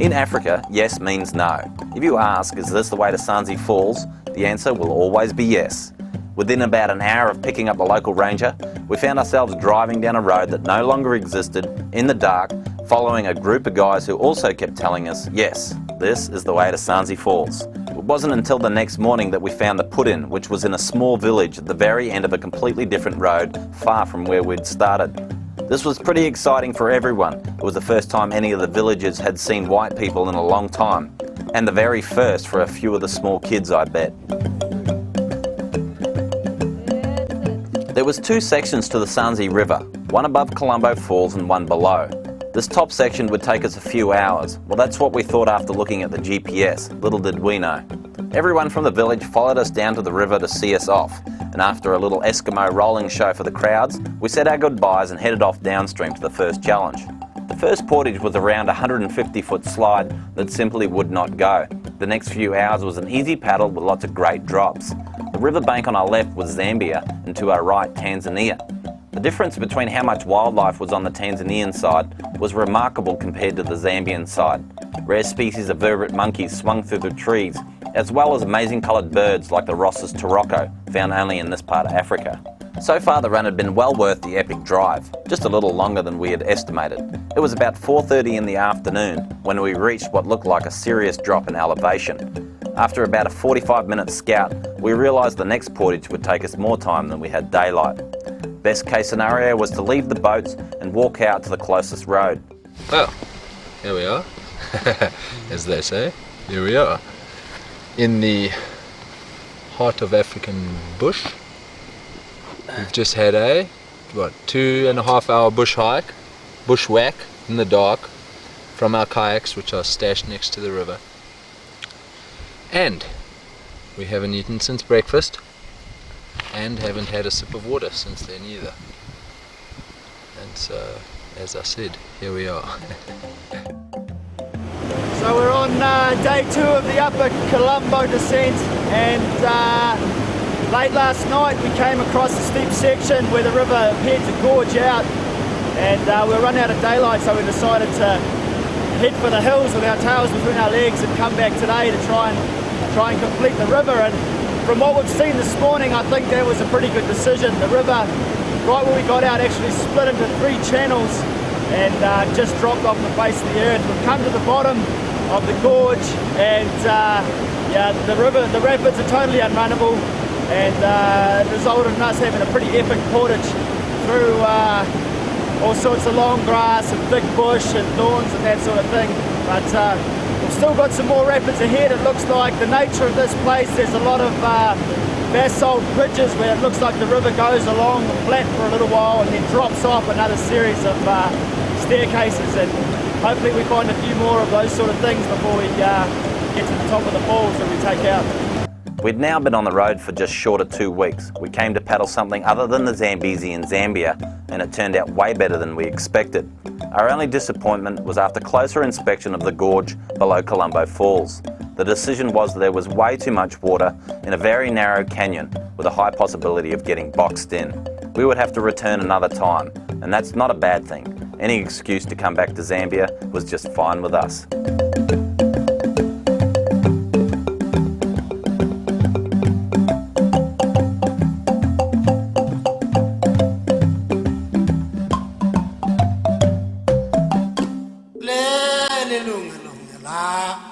In Africa, yes means no. If you ask, is this the way to Sanzi Falls? The answer will always be yes. Within about an hour of picking up the local ranger, we found ourselves driving down a road that no longer existed, in the dark, following a group of guys who also kept telling us, yes, this is the way to Sanzi Falls. It wasn't until the next morning that we found the put-in, which was in a small village at the very end of a completely different road, far from where we'd started. This was pretty exciting for everyone. It was the first time any of the villagers had seen white people in a long time, and the very first for a few of the small kids, I bet. There was two sections to the Sanzi River, one above Colombo Falls and one below. This top section would take us a few hours. Well, that's what we thought after looking at the GPS. Little did we know. Everyone from the village followed us down to the river to see us off, and after a little Eskimo rolling show for the crowds, we said our goodbyes and headed off downstream to the first challenge. The first portage was around a 150-foot slide that simply would not go. The next few hours was an easy paddle with lots of great drops. The riverbank on our left was Zambia, and to our right, Tanzania. The difference between how much wildlife was on the Tanzanian side was remarkable compared to the Zambian side. Rare species of vertebrate monkeys swung through the trees, as well as amazing coloured birds like the Ross's Tarocco, found only in this part of Africa. So far the run had been well worth the epic drive, just a little longer than we had estimated. It was about 4:30 in the afternoon when we reached what looked like a serious drop in elevation. After about a 45-minute scout, we realised the next portage would take us more time than we had daylight. Best case scenario was to leave the boats and walk out to the closest road. Well, here we are, as they say. Here we are, in the heart of African bush. We've just had a, 2.5 hour bushwhack in the dark from our kayaks, which are stashed next to the river. And we haven't eaten since breakfast, and haven't had a sip of water since then either. And so, as I said, here we are. So we're on day 2 of the upper Colombo descent, and late last night we came across a steep section where the river appeared to gorge out, and we were running out of daylight, so we decided to head for the hills with our tails between our legs and come back today to try and complete the river. And from what we've seen this morning, I think that was a pretty good decision. The river, right where we got out, actually split into 3 channels and just dropped off the face of the earth. We've come to the bottom of the gorge, and yeah, the rapids are totally unrunnable, and resulted in us having a pretty epic portage through all sorts of long grass and thick bush and thorns and that sort of thing. But we've still got some more rapids ahead. It looks like the nature of this place, there's a lot of basalt ridges where it looks like the river goes along flat for a little while and then drops off another series of staircases, and hopefully we find a few more of those sort of things before we get to the top of the falls that we take out. We'd now been on the road for just short of 2 weeks. We came to paddle something other than the Zambezi in Zambia, and it turned out way better than we expected. Our only disappointment was after closer inspection of the gorge below Colombo Falls. The decision was that there was way too much water in a very narrow canyon with a high possibility of getting boxed in. We would have to return another time, and that's not a bad thing. Any excuse to come back to Zambia was just fine with us. Lelilungelungela